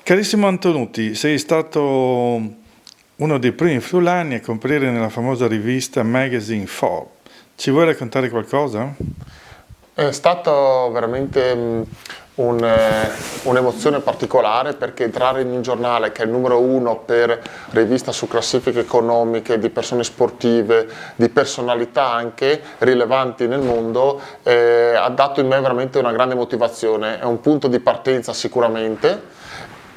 Carissimo Antonutti, sei stato uno dei primi friulani a comparire nella famosa rivista Magazine 4. Ci vuoi raccontare qualcosa? È stato veramente un'emozione particolare, perché entrare in un giornale che è il numero uno per rivista su classifiche economiche, di persone sportive, di personalità anche rilevanti nel mondo, ha dato in me veramente una grande motivazione. È un punto di partenza sicuramente.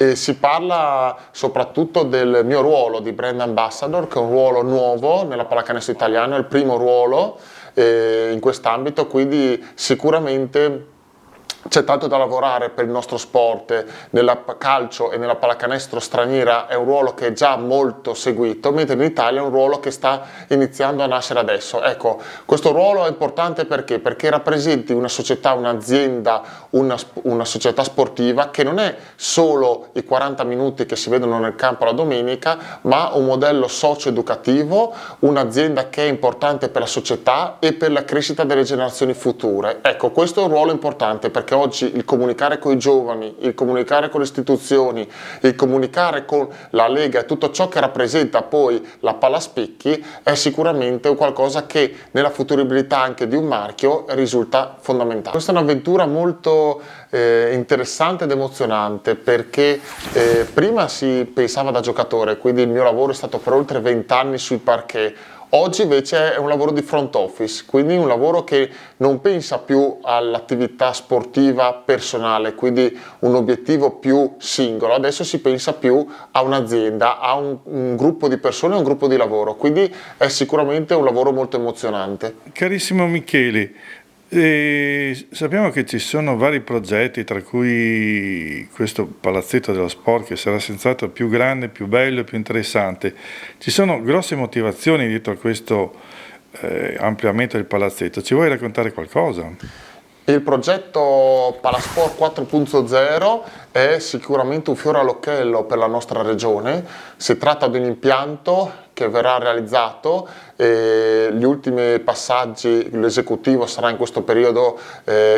E si parla soprattutto del mio ruolo di brand ambassador, che è un ruolo nuovo nella pallacanestro italiana, è il primo ruolo in quest'ambito, quindi sicuramente c'è tanto da lavorare per il nostro sport. Nella calcio e nella pallacanestro straniera è un ruolo che è già molto seguito, mentre in Italia è un ruolo che sta iniziando a nascere adesso. Ecco, questo ruolo è importante perché rappresenti una società, un'azienda, una società sportiva che non è solo i 40 minuti che si vedono nel campo la domenica, ma un modello socio-educativo, un'azienda che è importante per la società e per la crescita delle generazioni future. Ecco, questo è un ruolo importante, perché oggi il comunicare con i giovani, il comunicare con le istituzioni, il comunicare con la Lega e tutto ciò che rappresenta poi la Pallaspicchi è sicuramente qualcosa che nella futuribilità anche di un marchio risulta fondamentale. Questa è un'avventura molto interessante ed emozionante, perché prima si pensava da giocatore, quindi il mio lavoro è stato per oltre 20 anni sui parquet. Oggi invece è un lavoro di front office, quindi un lavoro che non pensa più all'attività sportiva personale, quindi un obiettivo più singolo. Adesso si pensa più a un'azienda, a un gruppo di persone, a un gruppo di lavoro, quindi è sicuramente un lavoro molto emozionante. Carissimo Michele, sappiamo che ci sono vari progetti, tra cui questo palazzetto dello sport, che sarà senz'altro più grande, più bello e più interessante. Ci sono grosse motivazioni dietro a questo ampliamento del palazzetto. Ci vuoi raccontare qualcosa? Il progetto Palasport 4.0 è sicuramente un fiore all'occhiello per la nostra regione. Si tratta di un impianto che verrà realizzato, gli ultimi passaggi, l'esecutivo sarà in questo periodo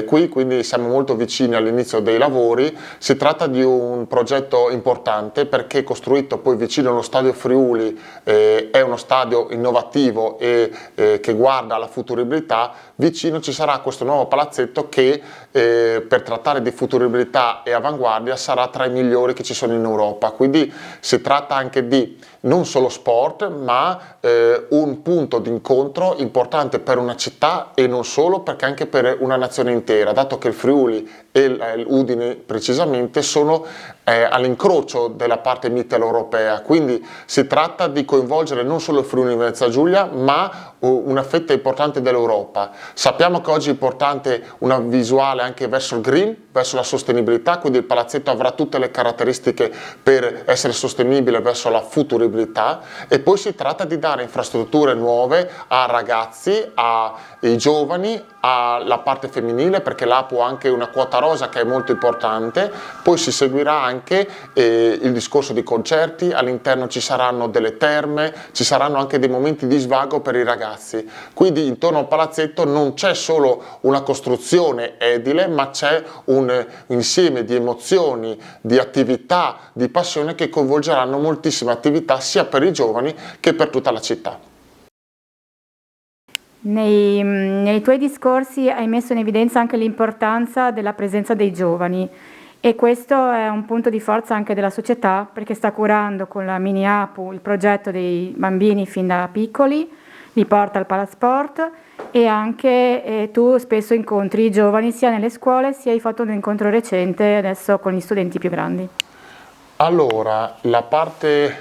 qui, quindi siamo molto vicini all'inizio dei lavori. Si tratta di un progetto importante perché è costruito poi vicino allo stadio Friuli, è uno stadio innovativo e che guarda alla futuribilità. Vicino ci sarà questo nuovo palazzetto che per trattare di futuribilità e avanguardia sarà tra i migliori che ci sono in Europa, quindi si tratta anche di non solo sport, ma un punto di incontro importante per una città e non solo, perché anche per una nazione intera, dato che il Friuli e l'Udine precisamente sono all'incrocio della parte mitteleuropea, quindi si tratta di coinvolgere non solo il Friuli Venezia Giulia, ma una fetta importante dell'Europa. Sappiamo che oggi è importante una visuale anche verso il green, verso la sostenibilità, quindi il palazzetto avrà tutte le caratteristiche per essere sostenibile verso la futuribilità, e poi si tratta di dare infrastrutture nuove a ragazzi, ai giovani, alla parte femminile, perché là può anche una quota rosa che è molto importante. Poi si seguirà anche il discorso di concerti, all'interno ci saranno delle terme, ci saranno anche dei momenti di svago per i ragazzi, quindi intorno al palazzetto non c'è solo una costruzione edile, ma c'è un insieme di emozioni, di attività, di passione che coinvolgeranno moltissime attività sia per i giovani che per tutta la città. Nei tuoi discorsi hai messo in evidenza anche l'importanza della presenza dei giovani, e questo è un punto di forza anche della società, perché sta curando con la Mini Apu il progetto dei bambini fin da piccoli, li porta al Palasport, e anche tu spesso incontri i giovani sia nelle scuole, sia hai fatto un incontro recente adesso con gli studenti più grandi. Allora, la parte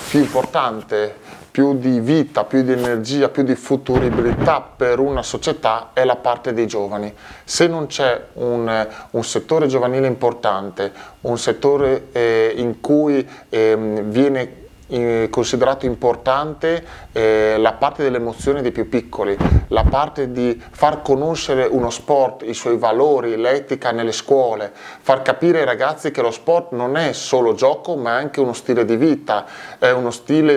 più importante, più di vita, più di energia, più di futuribilità per una società è la parte dei giovani. Se non c'è un settore giovanile importante, un settore in cui viene considerato importante la parte delle emozioni dei più piccoli, la parte di far conoscere uno sport, i suoi valori, l'etica nelle scuole, far capire ai ragazzi che lo sport non è solo gioco ma è anche uno stile di vita, è uno stile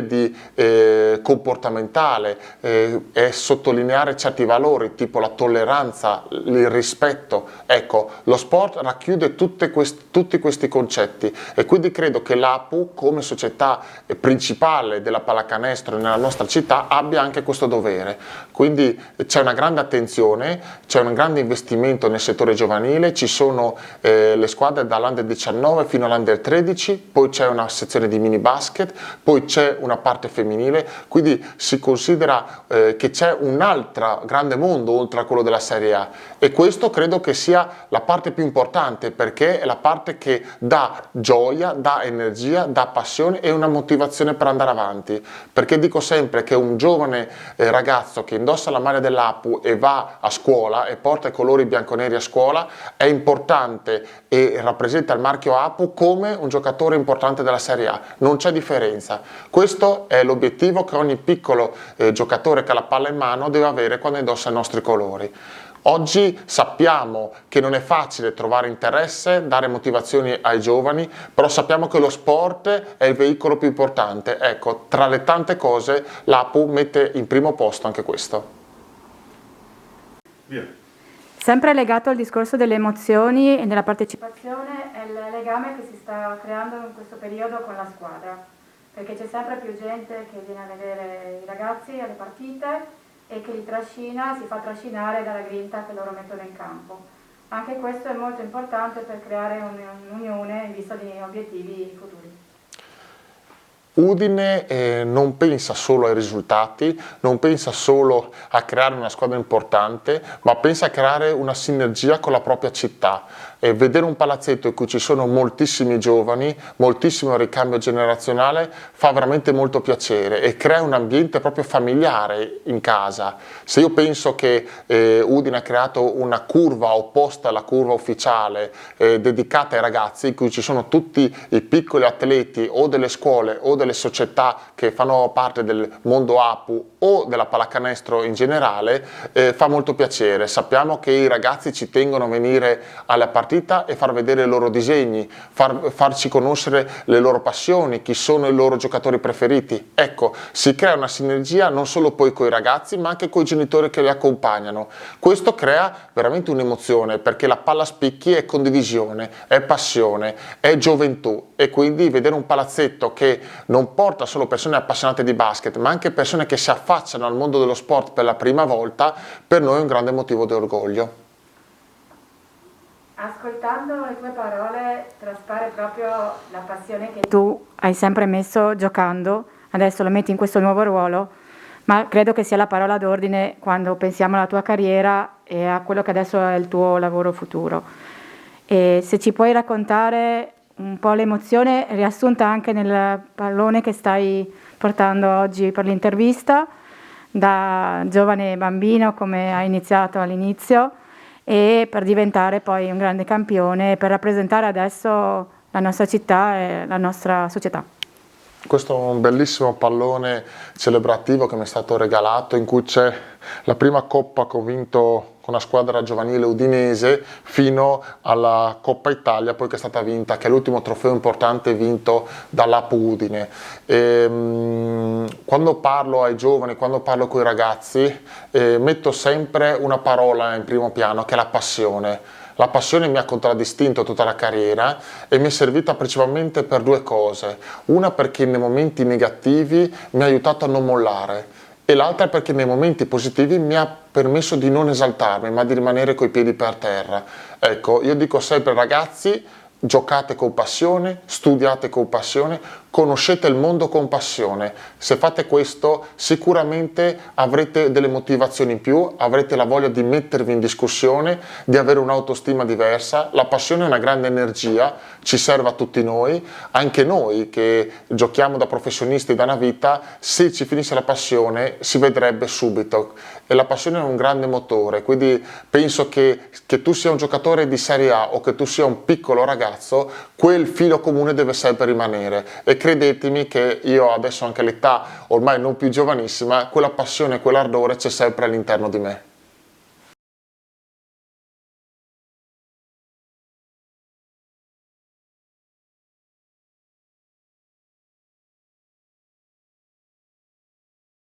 comportamentale, è sottolineare certi valori tipo la tolleranza, il rispetto. Ecco, lo sport racchiude tutti questi concetti e quindi credo che l'APU come società principale della pallacanestro nella nostra città abbia anche questo dovere. Quindi c'è una grande attenzione, c'è un grande investimento nel settore giovanile, ci sono le squadre dall'Under 19 fino all'Under 13, poi c'è una sezione di mini basket, poi c'è una parte femminile, quindi si considera che c'è un altro grande mondo oltre a quello della Serie A e questo credo che sia la parte più importante perché è la parte che dà gioia, dà energia, dà passione e una motivazione per andare avanti, perché dico sempre che un giovane ragazzo che indossa la maglia dell'APU e va a scuola e porta i colori bianconeri a scuola è importante e rappresenta il marchio APU come un giocatore importante della Serie A, non c'è differenza. Questo è l'obiettivo che ogni piccolo giocatore che ha la palla in mano deve avere quando indossa i nostri colori. Oggi sappiamo che non è facile trovare interesse, dare motivazioni ai giovani, però sappiamo che lo sport è il veicolo più importante. Ecco, tra le tante cose l'APU mette in primo posto anche questo. Via. Sempre legato al discorso delle emozioni e della partecipazione è il legame che si sta creando in questo periodo con la squadra, perché c'è sempre più gente che viene a vedere i ragazzi alle partite e che li trascina, si fa trascinare dalla grinta che loro mettono in campo. Anche questo è molto importante per creare un'unione in vista di obiettivi futuri. Udine non pensa solo ai risultati, non pensa solo a creare una squadra importante, ma pensa a creare una sinergia con la propria città. E vedere un palazzetto in cui ci sono moltissimi giovani, moltissimo ricambio generazionale, fa veramente molto piacere e crea un ambiente proprio familiare in casa. Se io penso che Udine ha creato una curva opposta alla curva ufficiale, dedicata ai ragazzi, in cui ci sono tutti i piccoli atleti o delle scuole o delle società che fanno parte del mondo APU o della pallacanestro in generale, fa molto piacere. Sappiamo che i ragazzi ci tengono a venire alla partita e far vedere i loro disegni, farci conoscere le loro passioni, chi sono i loro giocatori preferiti. Ecco, si crea una sinergia non solo poi con i ragazzi ma anche con i genitori che li accompagnano. Questo crea veramente un'emozione perché la palla a spicchi è condivisione, è passione, è gioventù e quindi vedere un palazzetto che non porta solo persone appassionate di basket ma anche persone che si affacciano al mondo dello sport per la prima volta, per noi è un grande motivo di orgoglio. Ascoltando le tue parole traspare proprio la passione che tu hai sempre messo giocando, adesso lo metti in questo nuovo ruolo, ma credo che sia la parola d'ordine quando pensiamo alla tua carriera e a quello che adesso è il tuo lavoro futuro. E se ci puoi raccontare un po' l'emozione riassunta anche nel pallone che stai portando oggi per l'intervista, da giovane bambino come hai iniziato all'inizio, e per diventare poi un grande campione, per rappresentare adesso la nostra città e la nostra società. Questo è un bellissimo pallone celebrativo che mi è stato regalato, in cui c'è la prima coppa che ho vinto con la squadra giovanile udinese fino alla Coppa Italia, poi che è stata vinta, che è l'ultimo trofeo importante vinto dall'APU Udine. Quando parlo ai giovani, quando parlo con i ragazzi, metto sempre una parola in primo piano, che è la passione. La passione mi ha contraddistinto tutta la carriera e mi è servita principalmente per due cose. Una perché nei momenti negativi mi ha aiutato a non mollare e l'altra perché nei momenti positivi mi ha permesso di non esaltarmi ma di rimanere coi piedi per terra. Ecco, io dico sempre ragazzi, giocate con passione, studiate con passione, conoscete il mondo con passione. Se fate questo sicuramente avrete delle motivazioni in più, avrete la voglia di mettervi in discussione, di avere un'autostima diversa. La passione è una grande energia, ci serve a tutti noi, anche noi che giochiamo da professionisti da una vita, se ci finisse la passione si vedrebbe subito e la passione è un grande motore, quindi penso che tu sia un giocatore di Serie A o che tu sia un piccolo ragazzo, quel filo comune deve sempre rimanere e credetemi che io adesso, anche all'età ormai non più giovanissima, quella passione, quell'ardore c'è sempre all'interno di me.